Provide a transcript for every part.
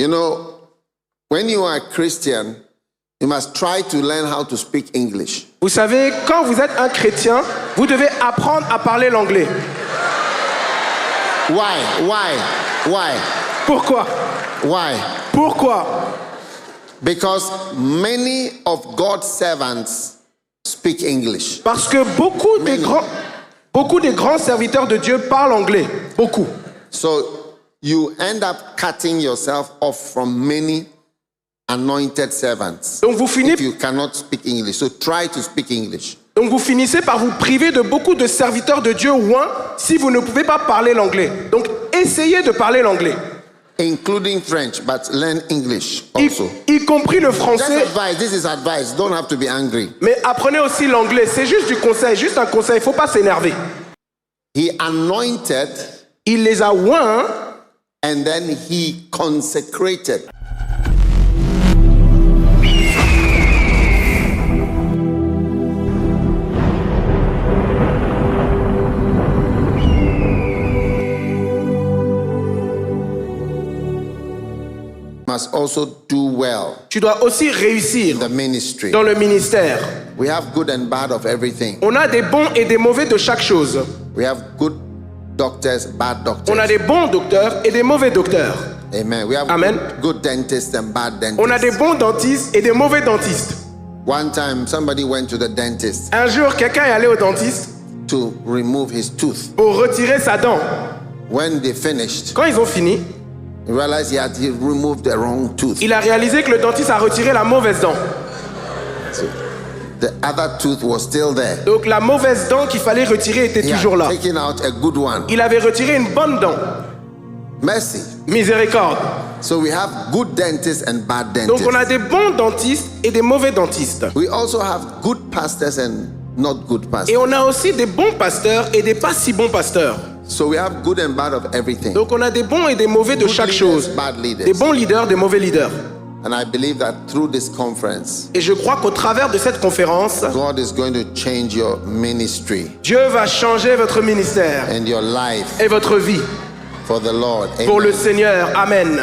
You know, when you are a Christian, you must try to learn how to speak English. Vous savez, quand vous êtes un chrétien, vous devez apprendre à parler l'anglais. Why? Pourquoi? Why? Pourquoi? Because many of God's servants speak English. Parce que beaucoup des grands serviteurs de Dieu parlent anglais. Beaucoup. So you end up cutting yourself off from many anointed servants. Donc vous If you cannot speak English, so try to speak English. Donc vous finissez par vous priver de beaucoup de serviteurs de Dieu oints si vous ne pouvez pas parler l'anglais. Donc essayez de parler l'anglais. Including French, but learn English also. Y compris le français. Just advice, this is advice. Don't have to be angry. Mais apprenez aussi l'anglais. C'est juste du conseil, juste un conseil. Il ne faut pas s'énerver. He anointed. Il les a oints. And then he consecrated. Must also do well. Tu dois aussi réussir in the ministry. Dans le ministère. We have good and bad of everything. On a des bons et des mauvais de chaque chose. We have good doctors, bad doctors. On a des bons docteurs et des mauvais docteurs. Amen. We have Amen. good dentists and bad dentists. On a des bons dentistes et des mauvais dentistes. One time somebody went to the dentist. Un jour, quelqu'un est allé au dentiste to remove his tooth. Pour retirer sa dent. When they finished, quand ils ont fini, he realized he had removed the wrong tooth. Il a réalisé que le dentiste a retiré la mauvaise dent. So, the other tooth was still there. Donc la mauvaise dent qu'il fallait retirer était toujours là. Taken out a good one. Il avait retiré une bonne dent. Mercy. Miséricorde. So we have good dentists and bad dentists. Donc on a des bons dentistes et des mauvais dentistes. We also have good pastors and not good pastors. Et on a aussi des bons pasteurs et des pas si bons pasteurs. So we have good and bad of everything. Donc on a des bons et des mauvais de chaque chose. Bad leaders. Des bons leaders, des mauvais leaders. And I believe that through this conference, et je crois qu'au travers de cette conférence, God is going to change your ministry. Dieu va changer votre ministère and your life et votre vie for the Lord. Amen. Pour le Seigneur. Amen.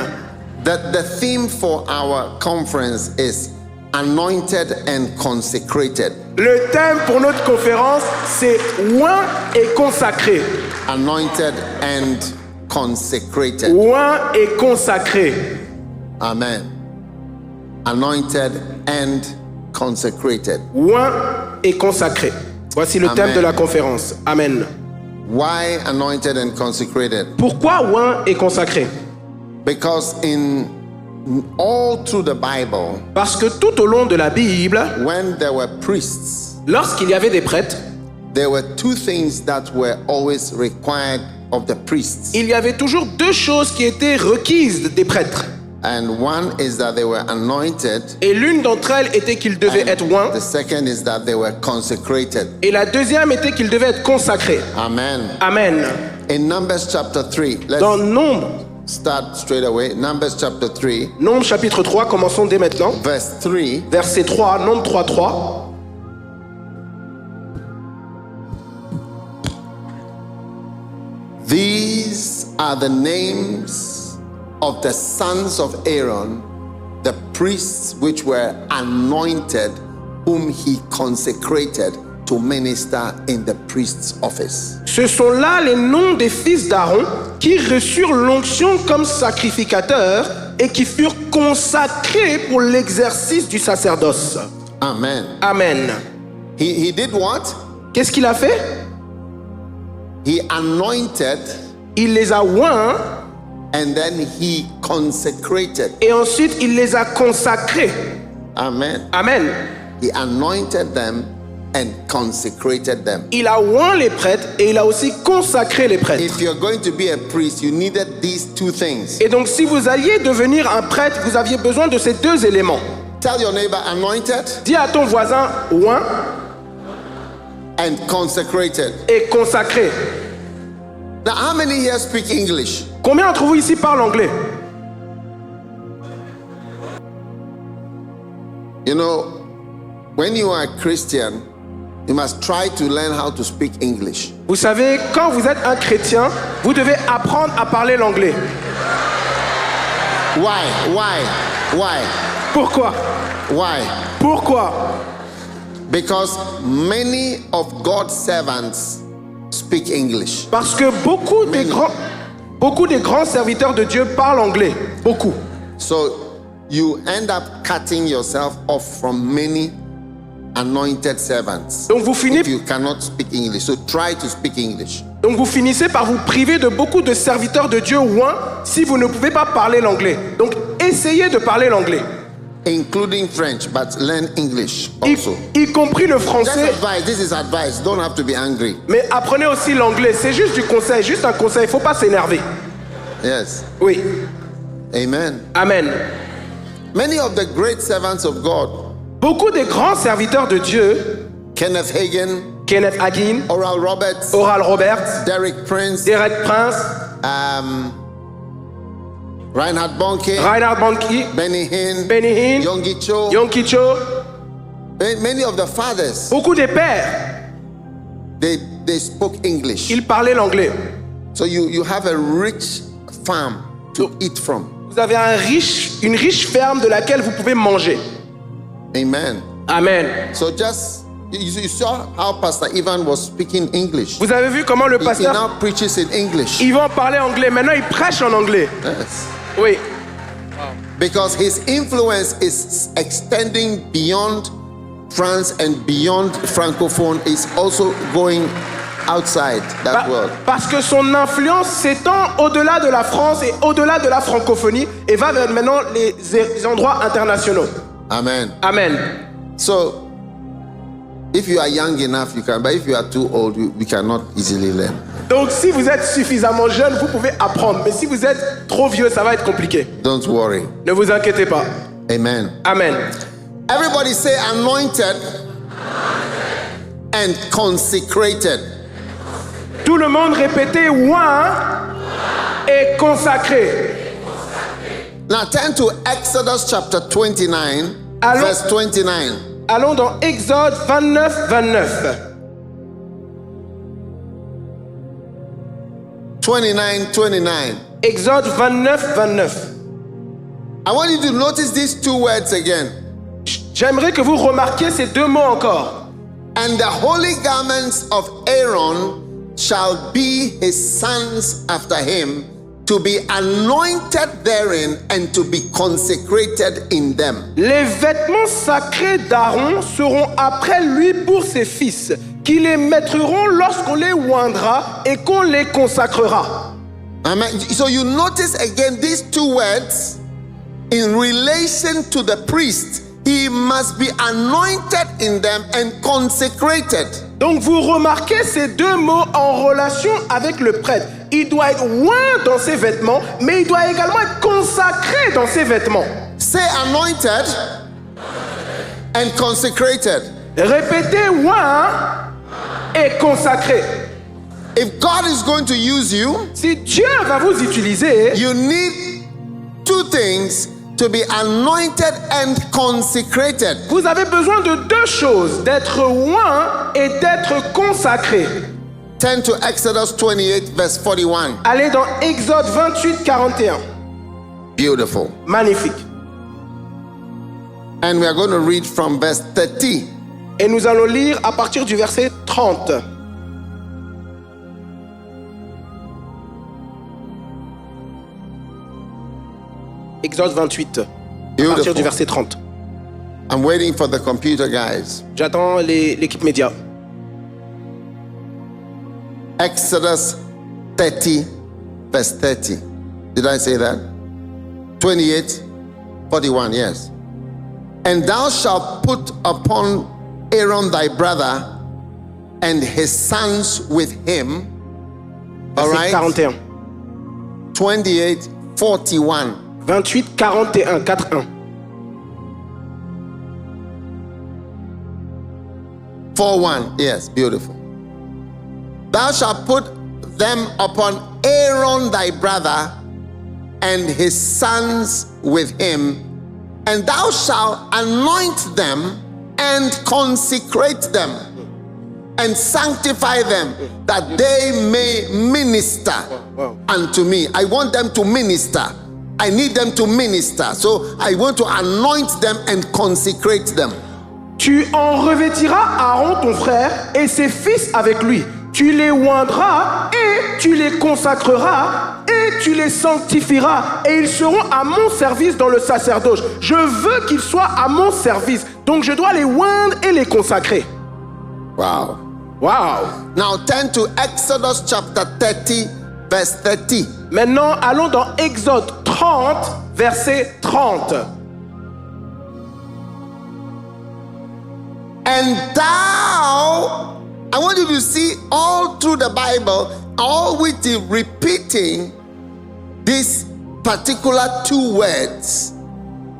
The theme for our conference is anointed and consecrated. Le thème pour notre conférence, c'est oint et consacré. Anointed and consecrated. Oint et consacré. Amen. Anointed and consecrated. Oint et consacré. Voici le Amen. thème de la conférence. Amen. Why anointed and consecrated? Pourquoi oint et consacré? Because all through the Bible, parce que tout au long de la Bible, when there were priests, lorsqu'il y avait des prêtres, there were two things that were always required of the priests. Il y avait toujours deux choses qui étaient requises des prêtres. And one is that they were anointed. Et l'une d'entre elles était qu'ils devaient être oints. The second is that they were consecrated. Et la deuxième était qu'ils devaient être consacrés. Amen. Amen. In Numbers chapter 3, let's dans Nombre, start straight away. Numbers chapter 3. Nombre chapitre 3, commençons dès maintenant. Verse 3. Verset 3, Nombre 3, 3. These are the names of the sons of Aaron, the priests which were anointed, whom he consecrated to minister in the priest's office. Ce sont là les noms des fils d'Aaron qui reçurent l'onction comme sacrificateurs et qui furent consacrés pour l'exercice du sacerdoce. Amen. Amen. He did what? Qu'est-ce qu'il a fait? He anointed. Il les a oints. And then he consecrated. Et ensuite, il les a consacrés. Amen. Amen. He anointed them and consecrated them. Il a oint les prêtres et il a aussi consacré les prêtres. If you're going to be a priest, you needed these two things. Et donc, si vous alliez devenir un prêtre, vous aviez besoin de ces deux éléments. Tell your neighbor, anointed. Dis à ton voisin, oint. And consecrated. Et consacré. Now, how many here speak English? Combien d'entre vous ici parlent anglais? You know, when you are a Christian, you must try to learn how to speak English. Vous savez, quand vous êtes un chrétien, vous devez apprendre à parler l'anglais. Why? Pourquoi? Why? Pourquoi? Because many of God's servants speak English. Parce que beaucoup des grands serviteurs de Dieu parlent anglais. Beaucoup. So you end up cutting yourself off from many anointed servants. Donc vous If you cannot speak English, so try to speak English. Donc vous finissez par vous priver de beaucoup de serviteurs de Dieu oints si vous ne pouvez pas parler l'anglais. Donc essayez de parler l'anglais. Including French, but learn English also. Y compris le Just français. advice, this is advice. Don't have to be angry. Mais apprenez aussi l'anglais. C'est juste du conseil, juste un conseil. Il ne faut pas s'énerver. Yes. Oui. Amen. Amen. Many of the great servants of God, Beaucoup des grands serviteurs de Dieu, Kenneth Hagin, Kenneth Hagin, Oral Roberts, Oral Roberts, Derek Prince, Derek Prince, Reinhard Bonnke, Reinhard Bonnke, Benny Hinn, Benny Hinn, Yonggi Cho, Yonggi Cho, many of the fathers, beaucoup des pères, they spoke English. ils parlaient l'anglais. So you have a rich farm to eat from. Vous avez une riche ferme de laquelle vous pouvez manger. Amen. Amen. So just, you saw how Pastor Ivan was speaking English. Vous avez vu comment le He pasteur now preaches in English. Yvan parlait anglais. Maintenant, il prêche en anglais. Yes. Oui. Because his influence is extending beyond France and beyond Francophone, is also going outside that world. Parce que son influence s'étend au-delà de la France et au-delà de la francophonie et va vers maintenant les endroits internationaux. Amen. Amen. So, if you are young enough, you can, but if you are too old, we cannot easily learn. Donc si vous êtes suffisamment jeune, vous pouvez apprendre. Mais si vous êtes trop vieux, ça va être compliqué. Don't worry. Ne vous inquiétez pas. Amen. Amen. Everybody say anointed and consecrated. Tout le monde répétait oint et consacré. Now turn to Exodus chapter 29, Allons- verse 29. Allons dans Exode 29, 29. 29. Exode 29, 29. I want you to notice these two words again. J'aimerais que vous remarquiez ces deux mots encore. And the holy garments of Aaron shall be his sons after him, to be anointed therein and to be consecrated in them. Les vêtements sacrés d'Aaron seront après lui pour ses fils, qui les mettront lorsqu'on les oindra et qu'on les consacrera. Amen. So you notice again these two words in relation to the priest. He must be anointed in them and consecrated. Donc vous remarquez ces deux mots en relation avec le prêtre. Il doit être oint dans ses vêtements, mais il doit également être consacré dans ses vêtements. Say anointed and consecrated. Répétez oint et consacré. If God is going to use you, Si Dieu va vous utiliser, you need two things: to be anointed and consecrated. vous avez besoin de deux choses, d'être oint et d'être consacré. Turn to Exodus 28, verse 41. Allez dans Exode 28, 41. Beautiful. Magnifique. And we are going to read from verse 30. Et nous allons lire à partir du verset 30. Exode 28, à Beautiful. partir du verset 30. I'm waiting for the computer guys. J'attends l'équipe média. Exodus 30, verse 30. Did I say that? 28, 41, yes. And thou shalt put upon Aaron thy brother and his sons with him. All Verset right? 41. 28, 41. 28, 41, 4-1. 4:1. Yes, beautiful. Thou shalt put them upon Aaron thy brother and his sons with him, and thou shalt anoint them and consecrate them and sanctify them, that they may minister Wow. unto me. I want them to minister. I need them to minister. So I want to anoint them and consecrate them. Tu en revêtiras Aaron ton frère et ses fils avec lui. Tu les oindras et tu les consacreras et tu les sanctifieras et ils seront à mon service dans le sacerdoce. Je veux qu'ils soient à mon service. Donc je dois les oindre et les consacrer. Wow. Wow. Now turn to Exodus chapter 30, verse 30. Maintenant, allons dans Exode 30, verset 30. And thou, I want you to see all through the Bible, always repeating these particular two words.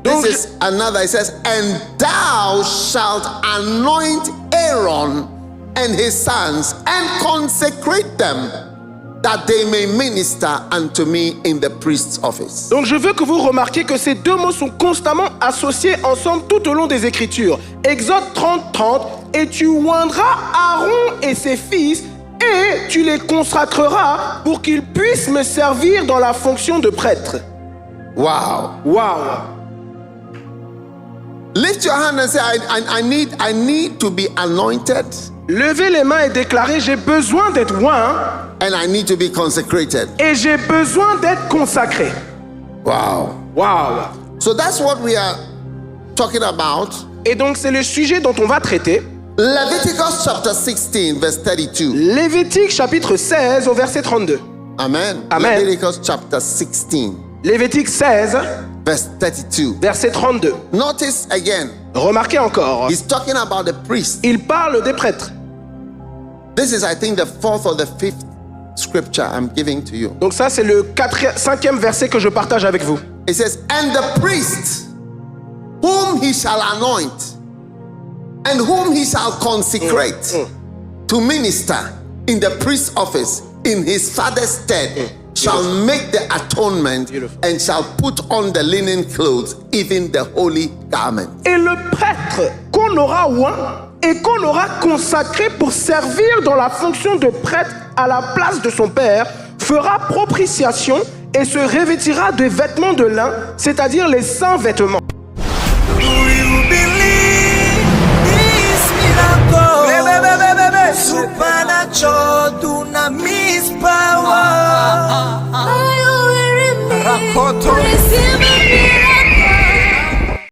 This is another. It says, and thou shalt anoint Aaron and his sons and consecrate them, that they may minister unto me in the priest's office. Donc je veux que vous remarquiez que ces deux mots sont constamment associés ensemble tout au long des Écritures. Exode 30, 30, et tu oindras Aaron et ses fils et tu les consacreras pour qu'ils puissent me servir dans la fonction de prêtre. Wow. Wow. Lift your hand and say, I need to be anointed. Levez les mains et déclarez, j'ai besoin d'être oint And I need to be consecrated. et j'ai besoin d'être consacré. Wow. Wow. So that's what we are talking about. Et donc c'est le sujet dont on va traiter. Leviticus chapter 16, verse 32. Lévitique chapitre 16 au verset 32. Amen. Amen. Leviticus chapter 16, Lévitique 16, verse 32. verset 32. Notice again, Remarquez encore, he's talking about the priest. il parle des prêtres. This is, I think, the fourth or the fifth scripture I'm giving to you. Donc ça, c'est le cinquième verset que je partage avec vous. It says, and the priest whom he shall anoint and whom he shall consecrate to minister in the priest's office in his father's stead shall make the atonement and shall put on the linen clothes, even the holy garment. Et le prêtre qu'on aura oint et qu'on aura consacré pour servir dans la fonction de prêtre à la place de son père fera propitiation et se revêtira de vêtements de lin, c'est-à-dire les saints vêtements.